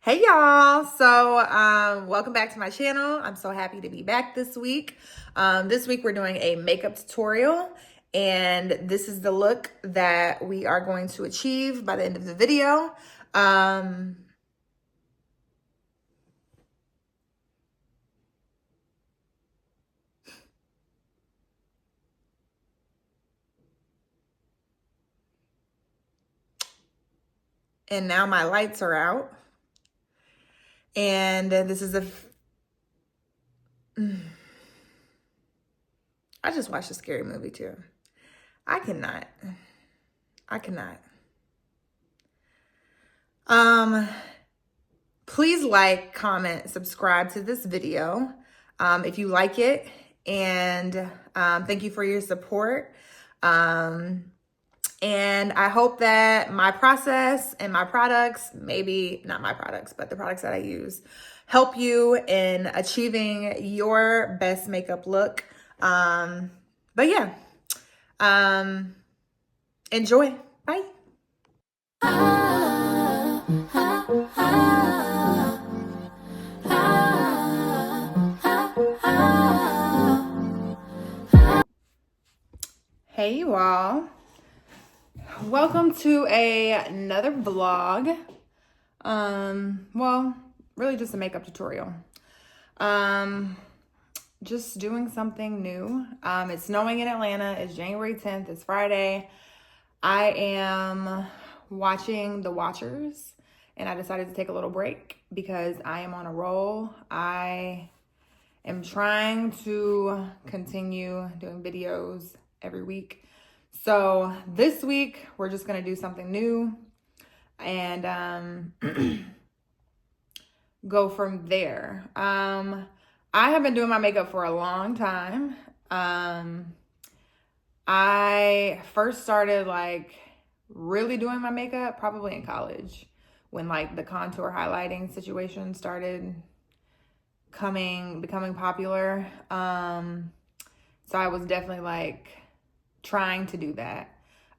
Hey y'all, so welcome back to my channel. I'm so happy to be back this week. This week we're doing a makeup tutorial, and this is the look that we are going to achieve by the end of the video. And now my lights are out, and this is I just watched a scary movie too. I cannot. Please like, comment, subscribe to this video if you like it, and thank you for your support. And I hope that my process and my products, maybe not my products, but the products that I use, help you in achieving your best makeup look. But yeah, enjoy. Bye. Hey you all. Welcome to another vlog. Well, really just a makeup tutorial. Just doing something new. It's snowing in Atlanta. It's January 10th. It's Friday. I am watching The Watchers, and I decided to take a little break because I am on a roll. I am trying to continue doing videos every week. So this week, we're just going to do something new and go from there. I have been doing my makeup for a long time. I first started really doing my makeup probably in college when the contour highlighting situation started becoming popular. So I was definitely trying to do that.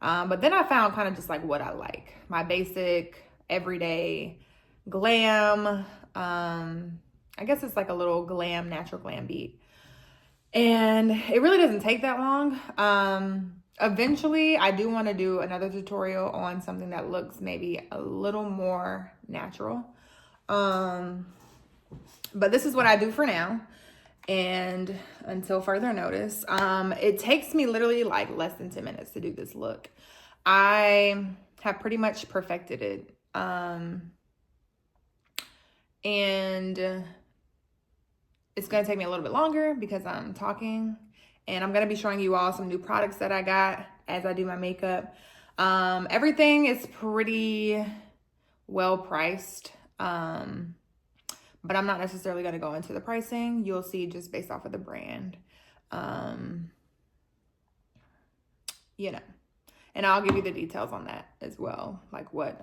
But then I found kind of just what I like. My basic, everyday glam. I guess it's a little glam, natural glam beat. And it really doesn't take that long. Eventually, I do want to do another tutorial on something that looks maybe a little more natural. But this is what I do for now. And until further notice, it takes me literally less than 10 minutes to do this look. I have pretty much perfected it. And it's going to take me a little bit longer because I'm talking, and I'm going to be showing you all some new products that I got as I do my makeup. Everything is pretty well priced. But I'm not necessarily going to go into the pricing. You'll see just based off of the brand. And I'll give you the details on that as well. What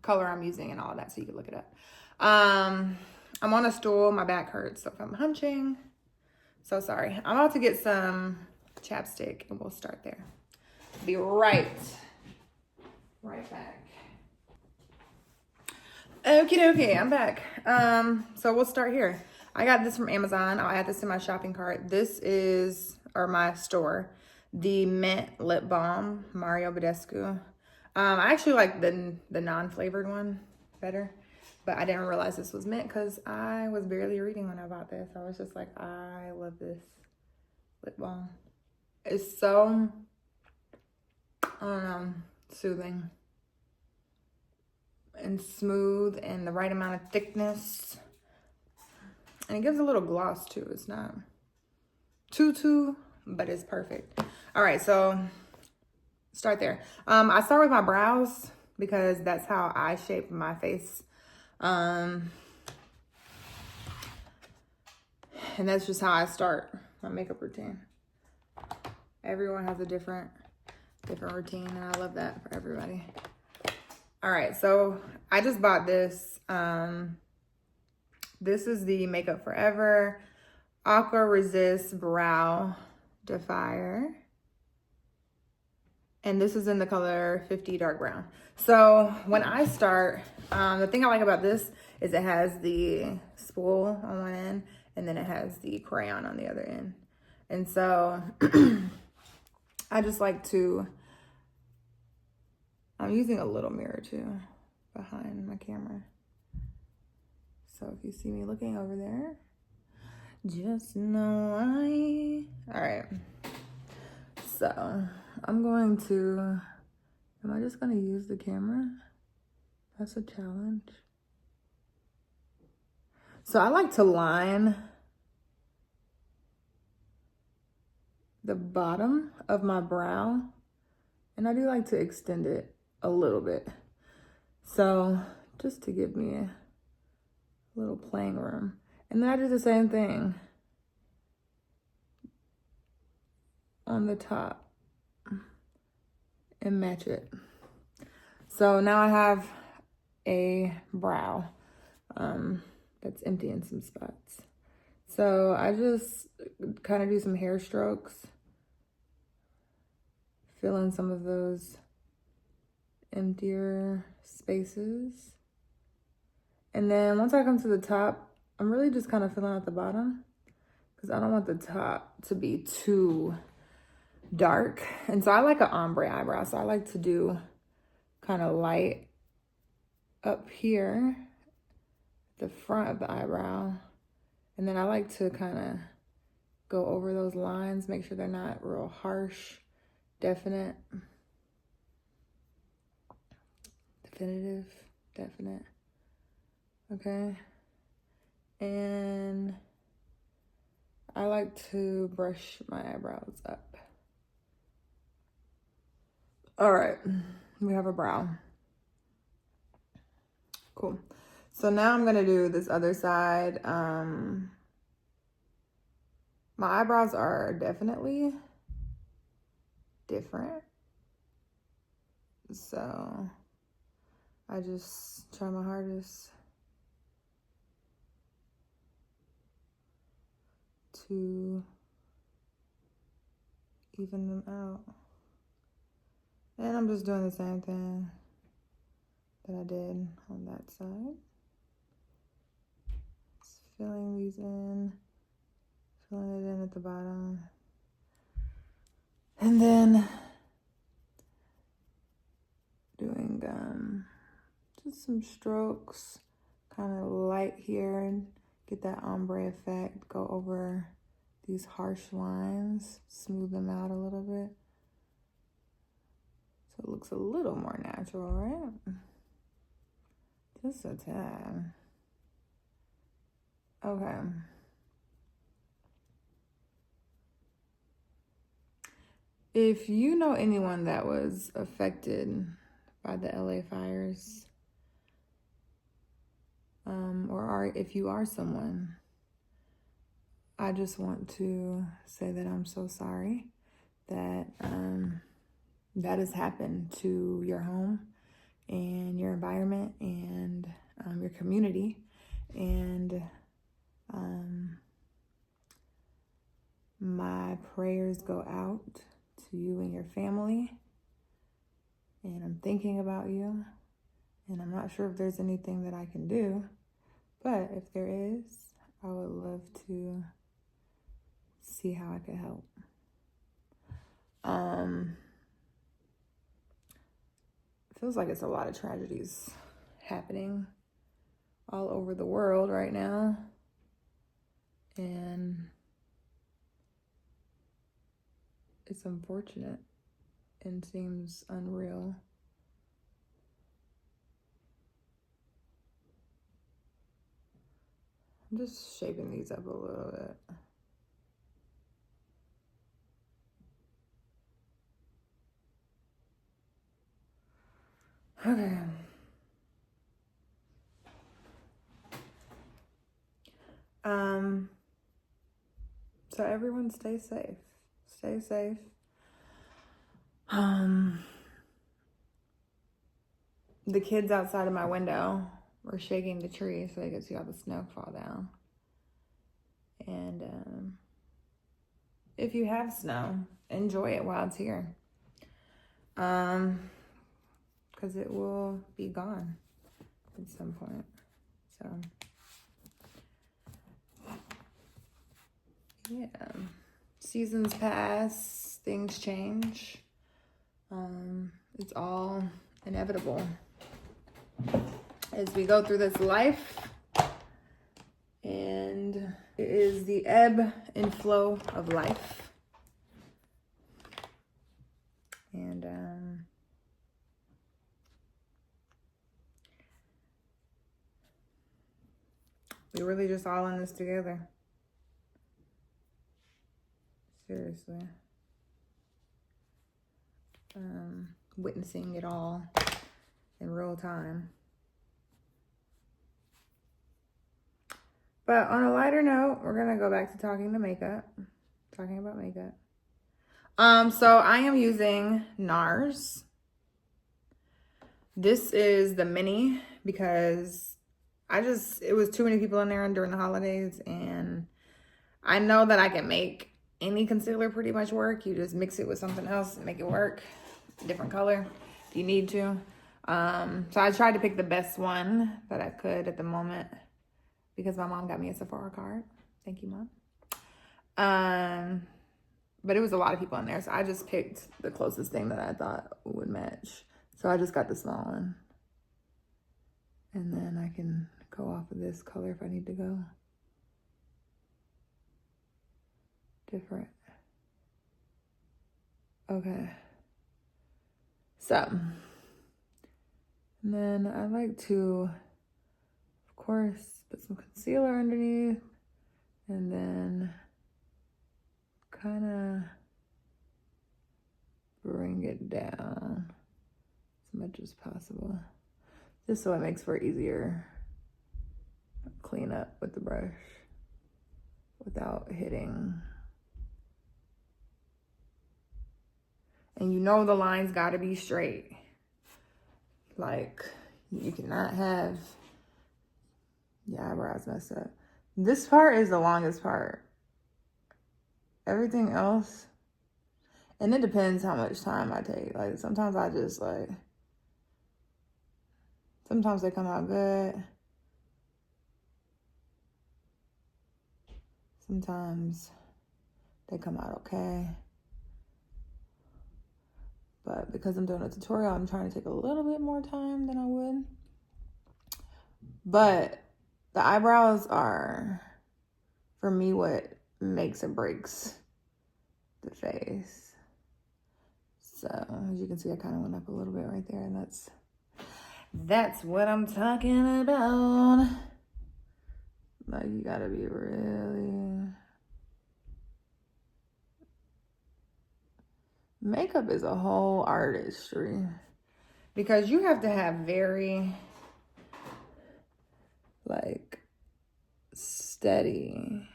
color I'm using and all of that, so you can look it up. I'm on a stool. My back hurts, so if I'm hunching, so sorry. I'm about to get some chapstick, and we'll start there. Be right back. Okay, I'm back. So we'll start here. I got this from Amazon. I'll add this to my shopping cart. This is, or my store, the Mint Lip Balm, Mario Badescu. I actually like the non-flavored one better, but I didn't realize this was mint because I was barely reading when I bought this. I was just I love this lip balm. It's so, I don't know, soothing and smooth and the right amount of thickness. And it gives a little gloss too. It's not too, but it's perfect. All right, so start there. I start with my brows because that's how I shape my face. And that's just how I start my makeup routine. Everyone has a different routine, and I love that for everybody. All right, so I just bought this. This is the Makeup Forever Aqua Resist Brow Defier. And this is in the color 50 dark brown. So when I start, the thing I like about this is it has the spool on one end and then it has the crayon on the other end. And so I just like to, I'm using a little mirror too behind my camera. So if you see me looking over there, just know all right. So I'm going to, am I just going to use the camera? That's a challenge. So I like to line the bottom of my brow, and I do like to extend it a little bit. So just to give me a little playing room. And then I do the same thing on the top and match it. So now I have a brow that's empty in some spots. So I just kind of do some hair strokes, fill in some of those emptier spaces. And then once I come to the top, I'm really just kind of filling out the bottom because I don't want the top to be too dark. And so I like an ombre eyebrow. So I like to do kind of light up here, the front of the eyebrow. And then I like to kind of go over those lines, make sure they're not real harsh, definite, definitive, definite. Okay. And I like to brush my eyebrows up. All right, we have a brow. Cool. So now I'm gonna do this other side. My eyebrows are definitely different. So I just try my hardest to even them out. And I'm just doing the same thing that I did on that side. Just filling these in, filling it in at the bottom. And then doing just some strokes, kind of light here, and get that ombre effect, go over these harsh lines, smooth them out a little bit. So it looks a little more natural, right? Just a tad. Okay. If you know anyone that was affected by the LA fires, if you are someone, I just want to say that I'm so sorry that that has happened to your home and your environment and your community. And my prayers go out to you and your family. And I'm thinking about you. And I'm not sure if there's anything that I can do. But if there is, I would love to see how I could help. It feels like it's a lot of tragedies happening all over the world right now. And it's unfortunate and seems unreal. I'm just shaping these up a little bit. Okay. So everyone stay safe. Stay safe. The kids outside of my window were shaking the tree so they could see all the snow fall down. And if you have snow, enjoy it while it's here. because it will be gone at some point. So yeah, seasons pass, things change. It's all inevitable as we go through this life, and it is the ebb and flow of life. And we're really just all in this together. Seriously. Witnessing it all in real time. But on a lighter note, we're gonna go back to talking about makeup. So I am using NARS. This is the mini because it was too many people in there during the holidays, and I know that I can make any concealer pretty much work. You just mix it with something else and make it work. Different color if you need to. So I tried to pick the best one that I could at the moment because my mom got me a Sephora card. Thank you, Mom. But it was a lot of people in there, so I just picked the closest thing that I thought would match. So I just got the small one. And then I can go off of this color if I need to go different. Okay. So, and then I like to, of course, put some concealer underneath and then kind of bring it down as much as possible, just so it makes for easier cleanup with the brush without hitting. And you know the line's got to be straight. Like, you cannot have your eyebrows messed up. This part is the longest part. Everything else, and it depends how much time I take. Like, sometimes I just like, sometimes they come out good. Sometimes they come out okay. But because I'm doing a tutorial, I'm trying to take a little bit more time than I would. But the eyebrows are, for me, what makes or breaks the face. So as you can see, I kind of went up a little bit right there, and that's what I'm talking about. Like, you gotta be really... Makeup is a whole artistry because you have to have very, like, steady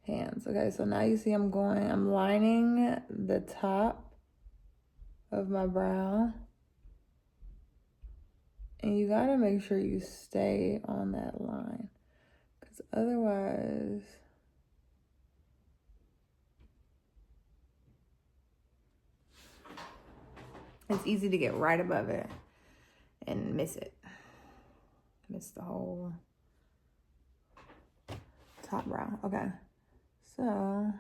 hands. Okay, so now you see I'm lining the top of my brow, and you gotta make sure you stay on that line, because otherwise it's easy to get right above it and miss it. Miss the whole top brow. Okay, so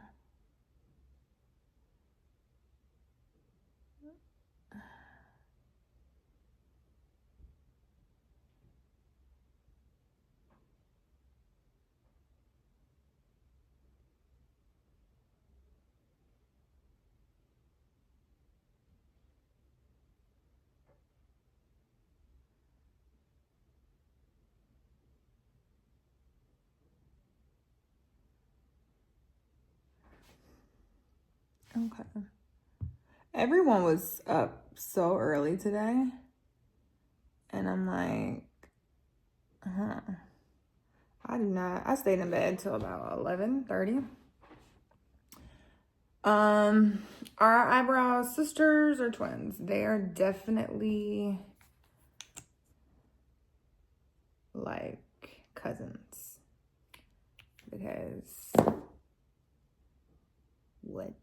okay. Everyone was up so early today, and I'm like, I stayed in bed till about 11:30. Are our eyebrows sisters or twins? They are definitely like cousins, because what?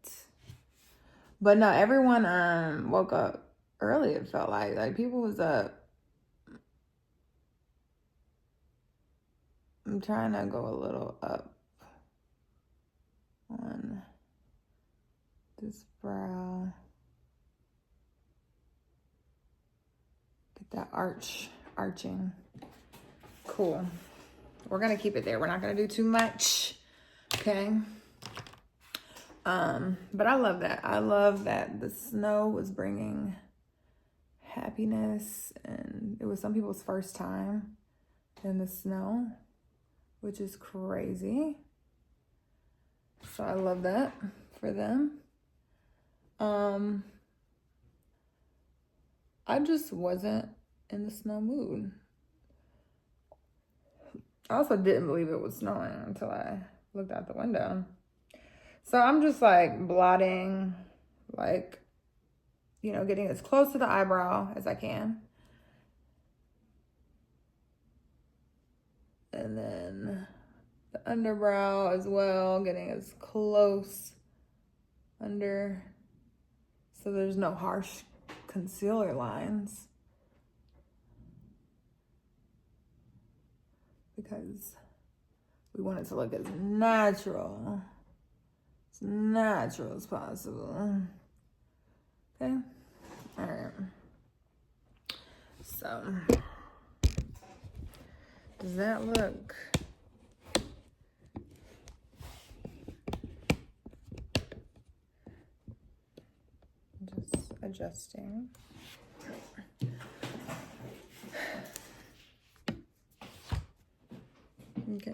But no, everyone woke up early, it felt like people was up. I'm trying to go a little up on this brow. Get that arching. Cool. We're gonna keep it there. We're not gonna do too much. Okay. But I love that. I love that the snow was bringing happiness, and it was some people's first time in the snow, which is crazy. So I love that for them. I just wasn't in the snow mood. I also didn't believe it was snowing until I looked out the window. So I'm just like blotting, like, you know, getting as close to the eyebrow as I can. And then the underbrow as well, getting as close under so there's no harsh concealer lines. Because we want it to look as natural as possible. Okay? All right. So, does that look? Just adjusting. Okay.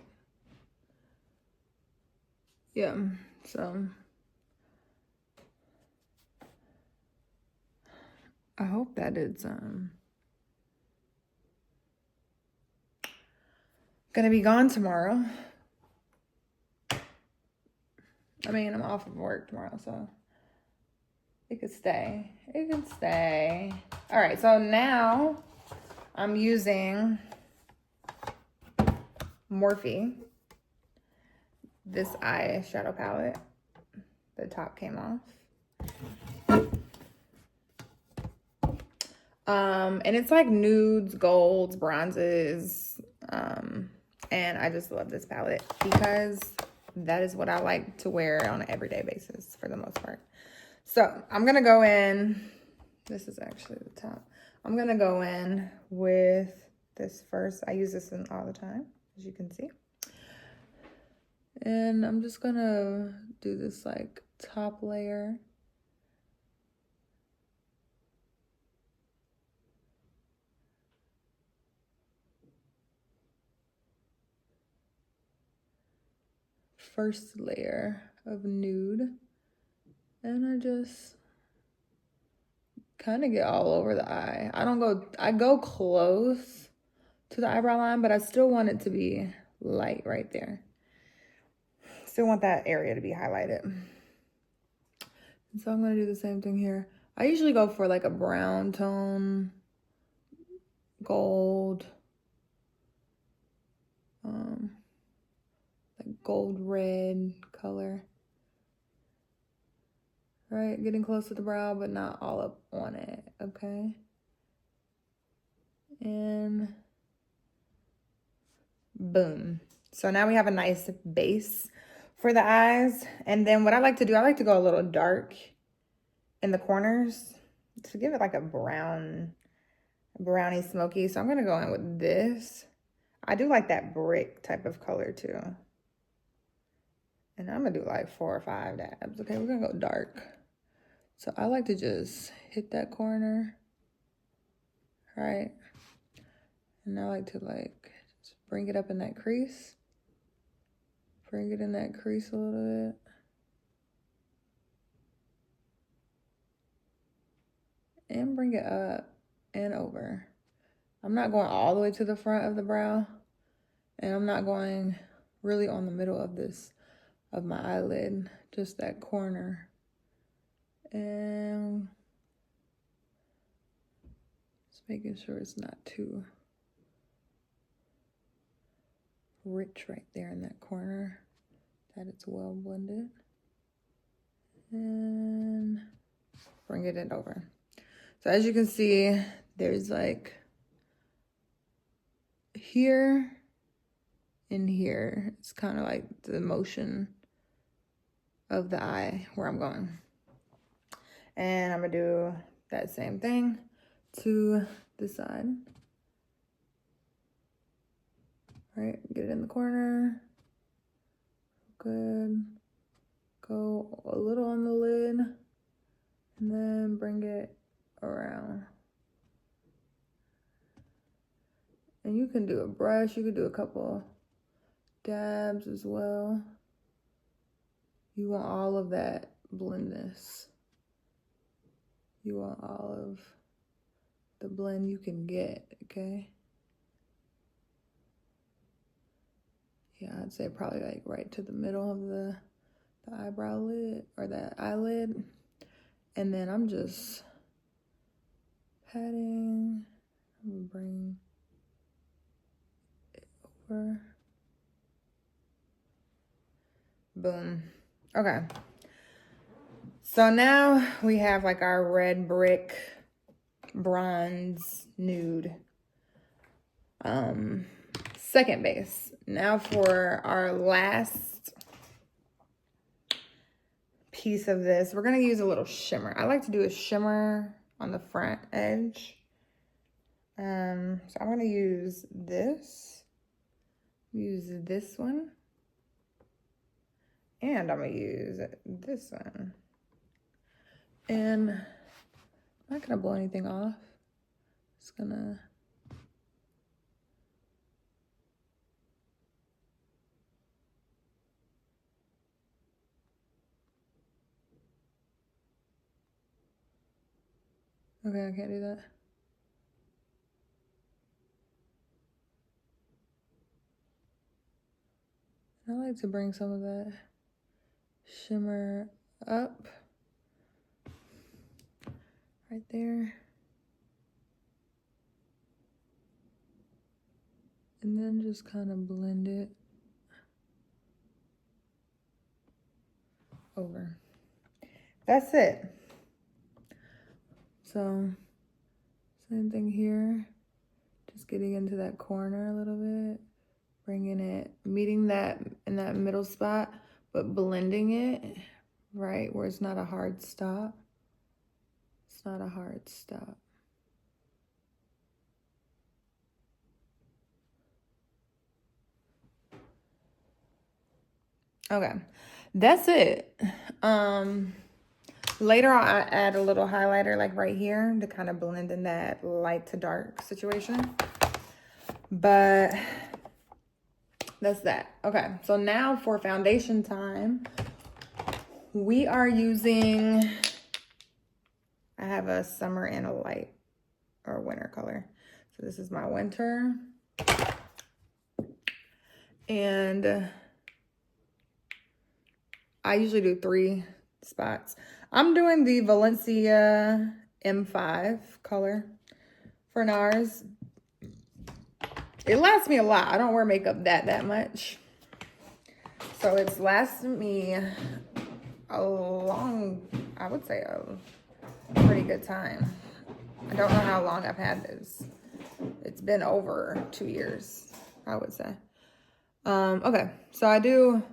Yeah, so I hope that it's gonna be gone tomorrow. I mean, I'm off of work tomorrow, so it could stay. It can stay. All right, so now I'm using Morphe, this eyeshadow palette. The top came off. And it's like nudes, golds, bronzes. And I just love this palette because that is what I like to wear on an everyday basis for the most part. So I'm gonna go in, this is actually the top. I'm gonna go in with this first. I use this in all the time, as you can see. And I'm just gonna do this like top layer. First layer of nude. And I just kind of get all over the eye. I go close to the eyebrow line, but I still want it to be light right there. Still want that area to be highlighted. And so I'm gonna do the same thing here. I usually go for like a brown tone, gold, like gold red color. Right, getting close to the brow, but not all up on it, okay? And boom. So now we have a nice base for the eyes. And then what I like to do, I like to go a little dark in the corners to give it like a brownie smoky. So I'm gonna go in with this. I do like that brick type of color too. And I'm gonna do like 4 or 5 dabs. Okay, we're gonna go dark. So I like to just hit that corner, right? And I like to like just bring it up in that crease. Bring it in that crease a little bit. And bring it up and over. I'm not going all the way to the front of the brow. And I'm not going really on the middle of my eyelid. Just that corner. And just making sure it's not too rich right there in that corner. That it's well blended. And bring it over. So as you can see, there's like here and here. It's kind of like the motion of the eye where I'm going. And I'm gonna do that same thing to this side. All right, get it in the corner. Good. Go a little on the lid and then bring it around. And you can do a brush, you could do a couple dabs as well. You want all of that blendness. You want all of the blend you can get, okay? Yeah, I'd say probably like right to the middle of the eyebrow lid or that eyelid. And then I'm just patting. I'm gonna bring it over. Boom. Okay. So now we have like our red brick bronze nude second base. Now for our last piece of this, we're gonna use a little shimmer. I like to do a shimmer on the front edge. So I'm gonna use this one, and I'm gonna use this one. And I'm not gonna blow anything off. Just gonna okay, I can't do that. I like to bring some of that shimmer up right there. And then just kind of blend it over. That's it. So same thing here. Just getting into that corner a little bit. Bringing it, meeting that in that middle spot, but blending it right where it's not a hard stop. It's not a hard stop. Okay, that's it. Later I'll add a little highlighter like right here to kind of blend in that light to dark situation. But that's that. Okay, so now for foundation time, we are using, I have a summer and a light or winter color. So this is my winter. And I usually do 3 spots. I'm doing the Valencia M5 color for NARS. It lasts me a lot. I don't wear makeup that much. So it's lasted me a long, I would say a pretty good time. I don't know how long I've had this. It's been over 2 years, I would say. Okay, so I do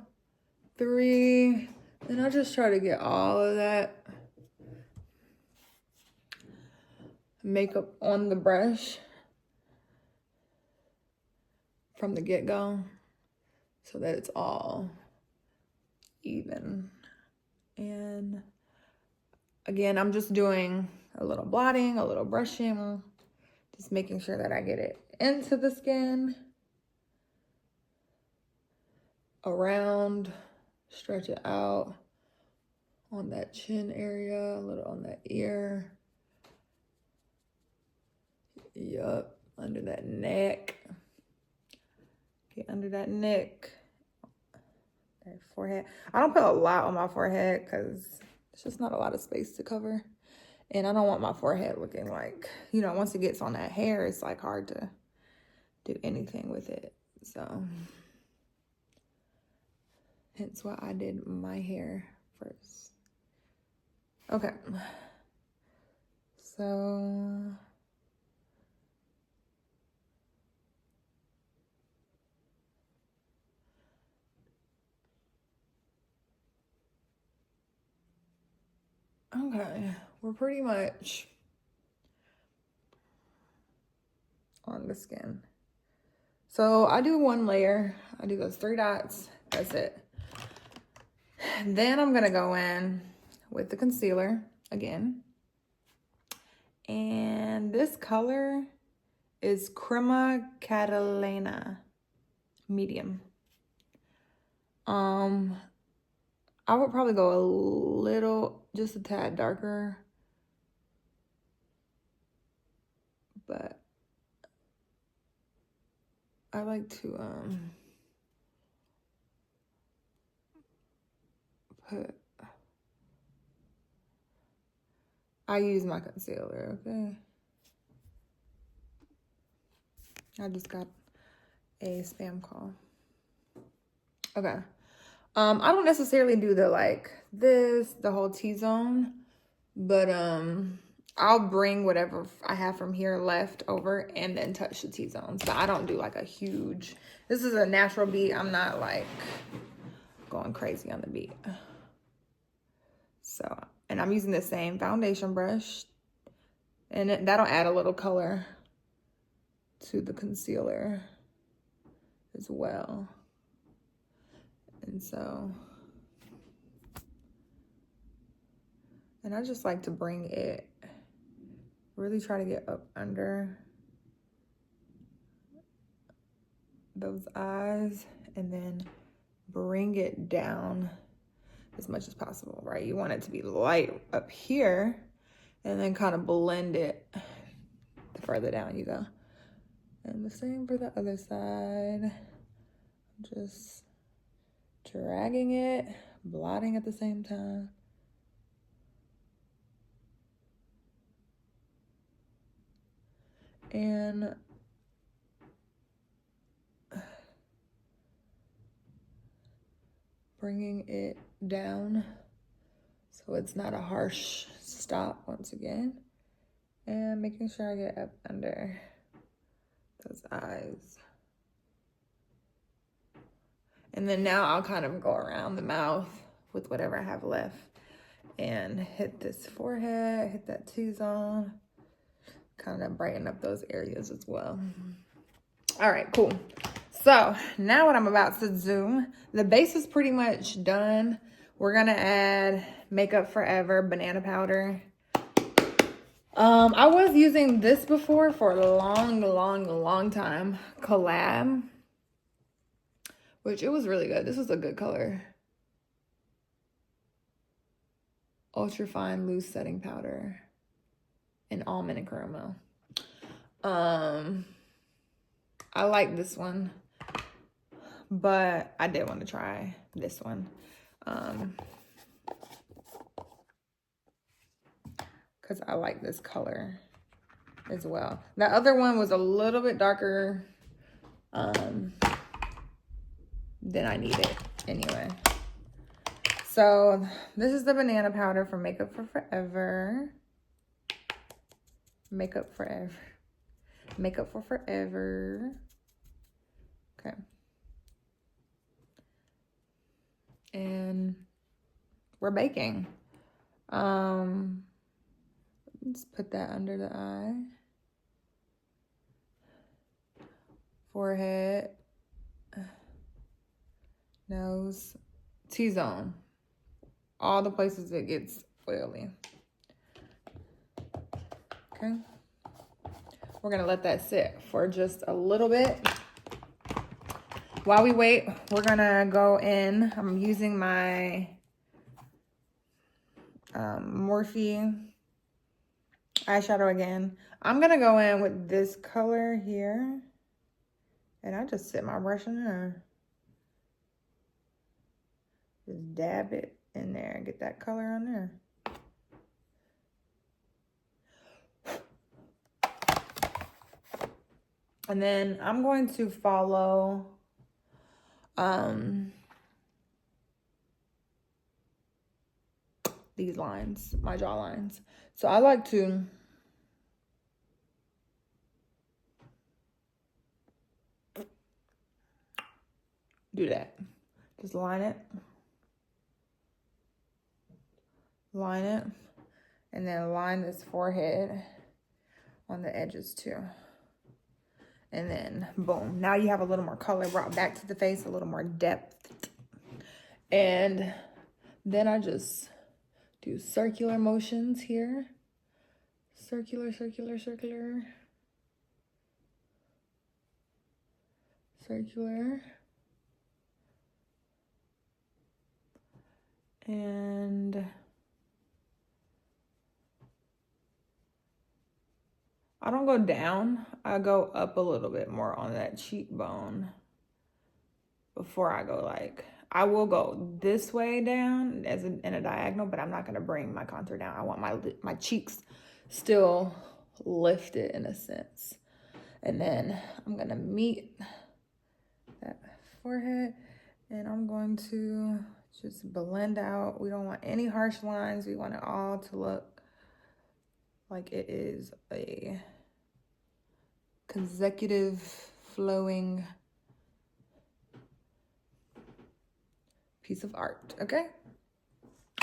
3, and I'll just try to get all of that makeup on the brush from the get-go so that it's all even. And again, I'm just doing a little blotting, a little brushing, just making sure that I get it into the skin, around, stretch it out on that chin area, a little on that ear. Yup, under that neck. Get under that neck. That forehead. I don't put a lot on my forehead because it's just not a lot of space to cover. And I don't want my forehead looking like, you know, once it gets on that hair, it's like hard to do anything with it. So hence why I did my hair first. Okay. So okay, we're pretty much on the skin. So I do one layer. I do those 3 dots. That's it. Then I'm gonna go in with the concealer again. And this color is Crema Catalana medium. I would probably go a little, just a tad darker, but I like to I use my concealer, okay? I just got a spam call. Okay. I don't necessarily do the whole T-zone, but I'll bring whatever I have from here left over and then touch the T-zones. But I don't do like a huge, this is a natural beat. I'm not like going crazy on the beat. So, and I'm using the same foundation brush, and that'll add a little color to the concealer as well. And so, and I just like to bring it, really try to get up under those eyes and then bring it down as much as possible, right? You want it to be light up here and then kind of blend it the further down you go. And the same for the other side. Just dragging it, blotting at the same time. And bringing it down so it's not a harsh stop once again. And making sure I get up under those eyes. And then now I'll kind of go around the mouth with whatever I have left and hit this forehead, hit that T-zone, kind of brighten up those areas as well. All right, cool. So now what I'm about to do, the base is pretty much done. We're gonna add Makeup Forever banana powder. I was using this before for a long time, Collab, which it was really good. This was a good color. Ultra fine loose setting powder in almond and caramel. I like this one, but I did want to try this one. Because I like this color as well. The other one was a little bit darker than I needed anyway. So this is the banana powder from Makeup for Forever. Makeup Forever. Makeup for Forever. Okay. And we're baking. Let's put that under the eye. Forehead. Nose. T-zone. All the places it gets oily. Okay. We're gonna let that sit for just a little bit. While we wait, we're gonna go in. I'm using my Morphe eyeshadow again. I'm gonna go in with this color here. And I just sit my brush in there. Just dab it in there and get that color on there. And then I'm going to follow these lines, my jaw lines. So I like to do that. Just line it, and then line this forehead on the edges too. And then boom, now you have a little more color brought back to the face, a little more depth. And then I just do circular motions here. Circular, circular, circular. Circular. And I don't go down. I go up a little bit more on that cheekbone before I go like, I will go this way down as in a diagonal, but I'm not gonna bring my contour down. I want my cheeks still lifted in a sense. And then I'm gonna meet that forehead and I'm going to just blend out. We don't want any harsh lines. We want it all to look like it is a consecutive flowing piece of art, okay?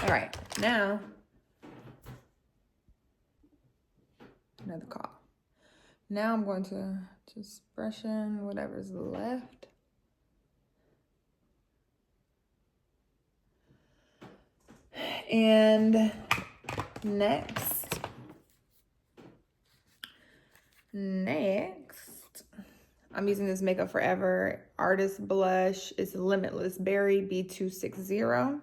All right, now, another cough. Now I'm going to just brush in whatever's left. And next, I'm using this Makeup Forever Artist Blush. It's Limitless Berry B260.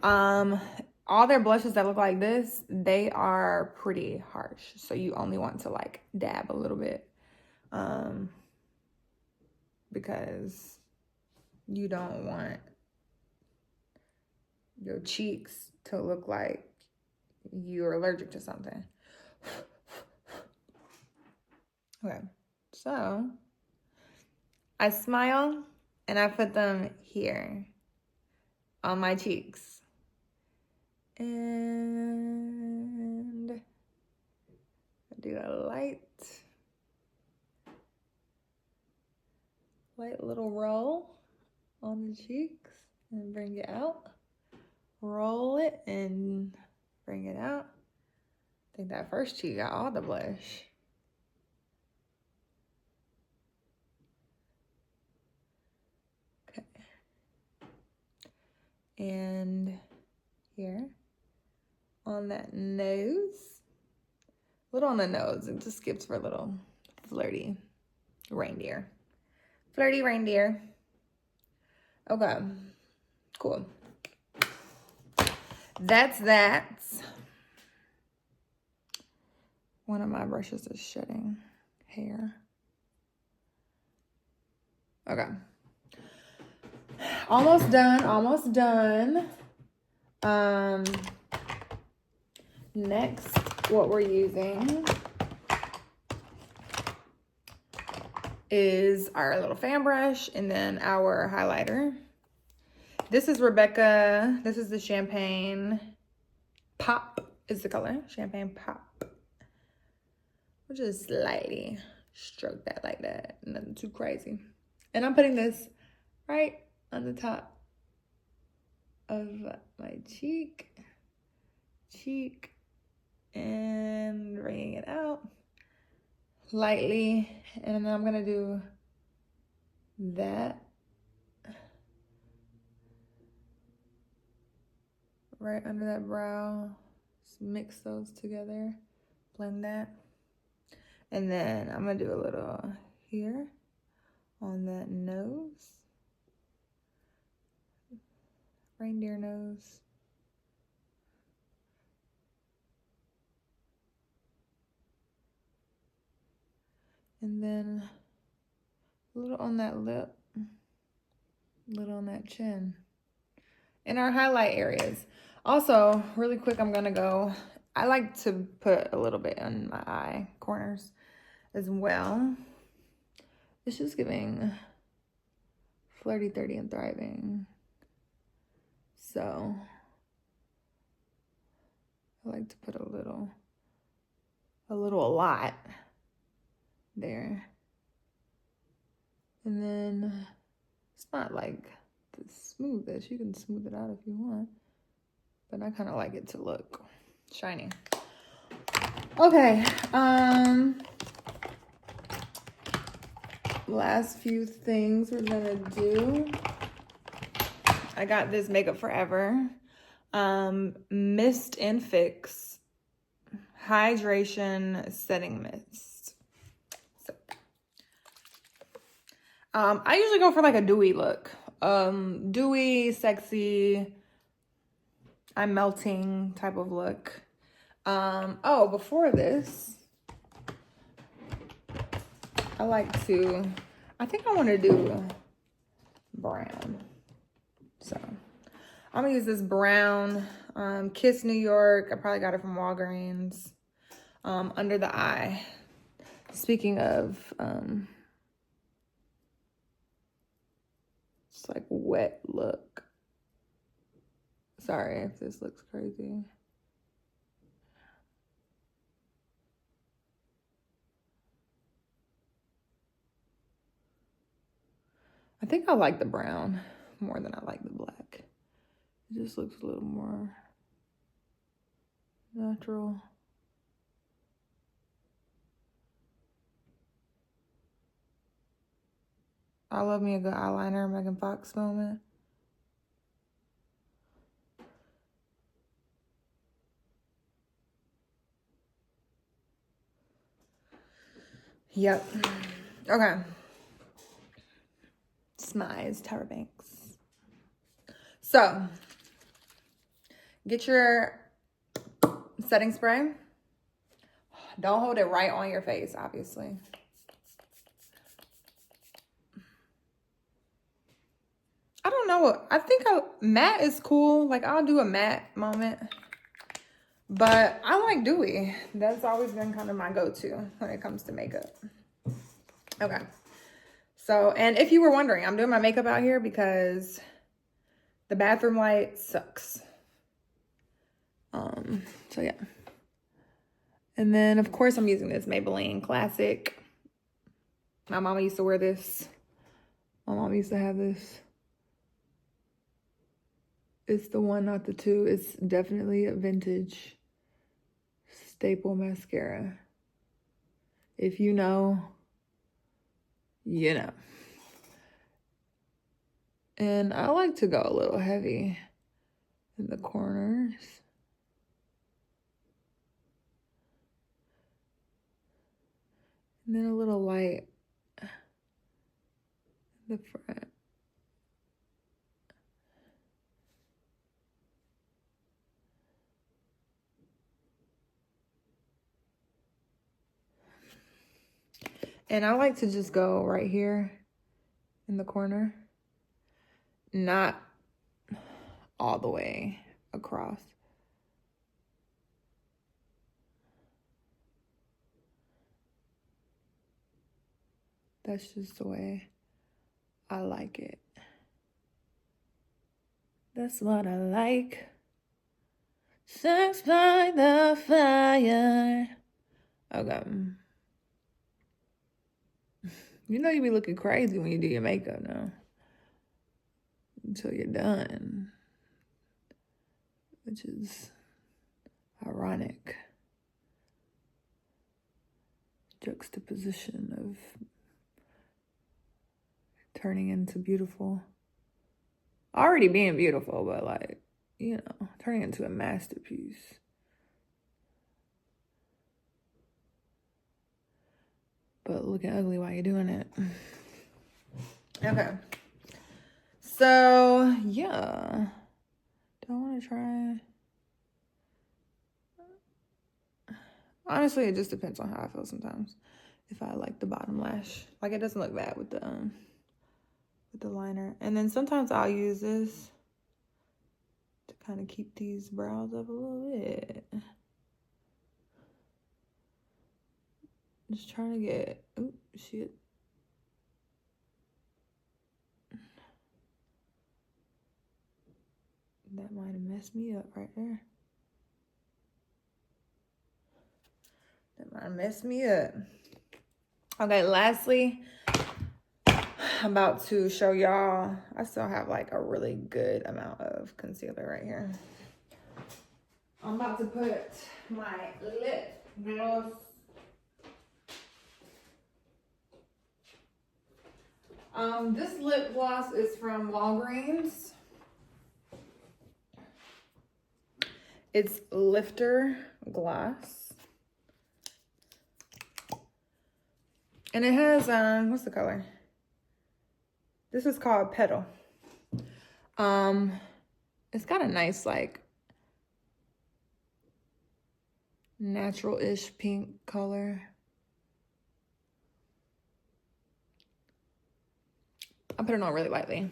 All their blushes that look like this, they are pretty harsh. So you only want to like dab a little bit. Because you don't want your cheeks to look like you're allergic to something. Okay, so I smile and I put them here on my cheeks. And I do a light little roll on the cheeks and bring it out. Roll it and bring it out. I think that first cheek got all the blush. Okay. And here on that nose, a little on the nose, it just skips for a little flirty reindeer. Flirty reindeer. Okay, cool. That's that. One of my brushes is shedding hair. Okay. Almost done. Next, what we're using is our little fan brush and then our highlighter. This is Rebecca. This is the Champagne Pop is the color. Champagne Pop. We'll just slightly stroke that like that. Nothing too crazy. And I'm putting this right on the top of my cheek, and bringing it out lightly. And then I'm gonna do that right under that brow. Just mix those together, blend that. And then I'm gonna do a little here on that nose. Reindeer nose. And then a little on that lip, a little on that chin. In our highlight areas. Also, really quick, I like to put a little bit on my eye corners as well. It's just giving flirty, 30, and thriving. So I like to put a lot there. And then It's not like the smoothest. You can smooth it out if you want. But I kind of like it to look shiny. Okay. Last few things we're gonna do. I got this Makeup Forever Mist and Fix Hydration Setting Mist. So, I usually go for like a dewy look. Dewy, sexy, I'm melting type of look. Oh, before this, I think I want to do brown. So I'm gonna use this brown Kiss New York. I probably got it from Walgreens. Under the eye. Speaking of it's like wet look. Sorry if this looks crazy. I think I like the brown more than I like the black. It just looks a little more natural. I love me a good eyeliner, Megan Fox moment. Yep. Okay. Smize, Tyra Banks. So, get your setting spray. Don't hold it right on your face, obviously. I don't know. I think matte is cool. Like, I'll do a matte moment. But I like dewy. That's always been kind of my go-to when it comes to makeup. Okay. So, and if you were wondering, I'm doing my makeup out here because the bathroom light sucks. So yeah. And then, of course, I'm using this Maybelline Classic. My mama used to wear this. My mom used to have this. It's the one, not the two. It's definitely a vintage staple mascara. If you know, you know. And I like to go a little heavy in the corners. And then a little light in the front. And I like to just go right here in the corner, not all the way across. That's just the way I like it. That's what I like. Sex by the fire. Okay. You know you be looking crazy when you do your makeup now. Until you're done. Which is ironic. Juxtaposition of turning into beautiful. Already being beautiful, but like, you know, turning into a masterpiece. But looking ugly while you're doing it. Okay. So, yeah. Do I want to try? Honestly, it just depends on how I feel sometimes. If I like the bottom lash. Like, it doesn't look bad with the liner. And then sometimes I'll use this to kind of keep these brows up a little bit. Just trying to get, oh, shit. That might have messed me up right there. That might have messed me up. Okay, lastly, I'm about to show y'all. I still have like a really good amount of concealer right here. I'm about to put my lip gloss. This lip gloss is from Walgreens. It's Lifter Gloss. And it has, what's the color? This is called Petal. It's got a nice, like, natural-ish pink color. I put it on really lightly.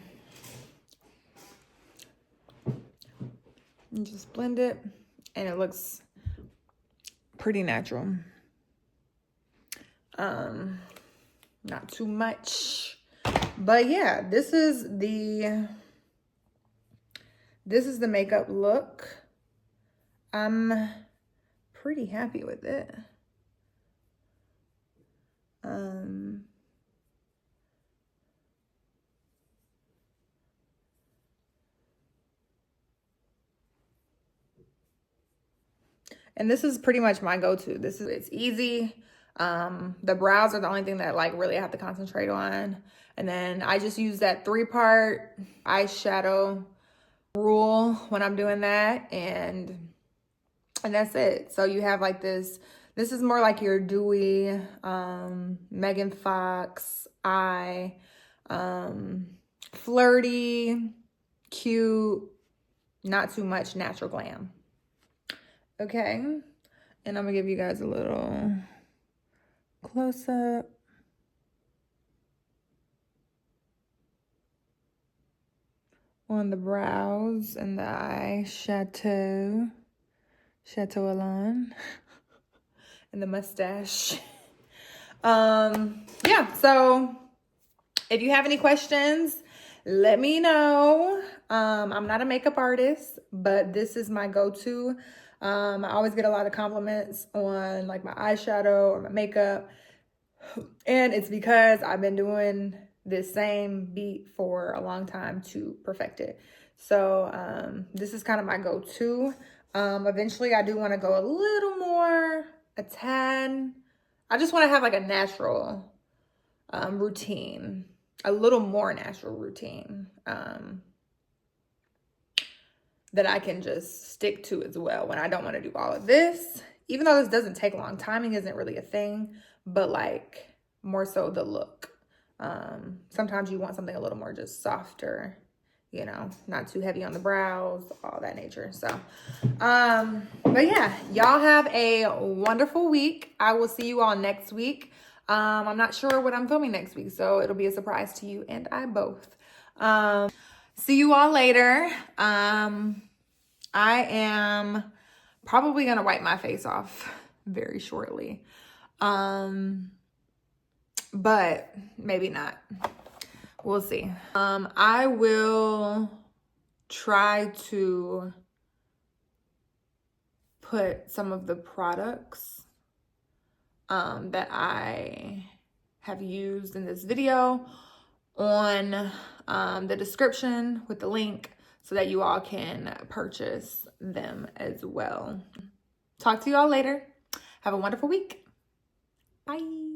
And just blend it, and it looks pretty natural. Not too much. But yeah, this is the makeup look. I'm pretty happy with it. And this is pretty much my go-to. It's easy. The brows are the only thing that like really I have to concentrate on. And then I just use that 3-part eyeshadow rule when I'm doing that. And that's it. So you have like this is more like your dewy, Megan Fox eye, flirty, cute, not too much natural glam. Okay, and I'm gonna give you guys a little close up. On the brows and the eye, Chateau Alon, and the mustache. Yeah, so if you have any questions, let me know. I'm not a makeup artist, but this is my go-to. I always get a lot of compliments on like my eyeshadow or my makeup. And it's because I've been doing this same beat for a long time to perfect it. So this is kind of my go-to. Eventually I do want to go a little more, a tad. I just want to have like a natural routine, a little more natural routine that I can just stick to as well when I don't want to do all of this. Even though this doesn't take long, timing isn't really a thing, but like more so the look. Sometimes you want something a little more just softer, you know, not too heavy on the brows, all that nature. So, but yeah, y'all have a wonderful week. I will see you all next week. I'm not sure what I'm filming next week, so it'll be a surprise to you and I both. See you all later. I am probably gonna wipe my face off very shortly. But maybe not. We'll see. I will try to put some of the products that I have used in this video on the description with the link so that you all can purchase them as well. Talk to you all later. Have a wonderful week. Bye.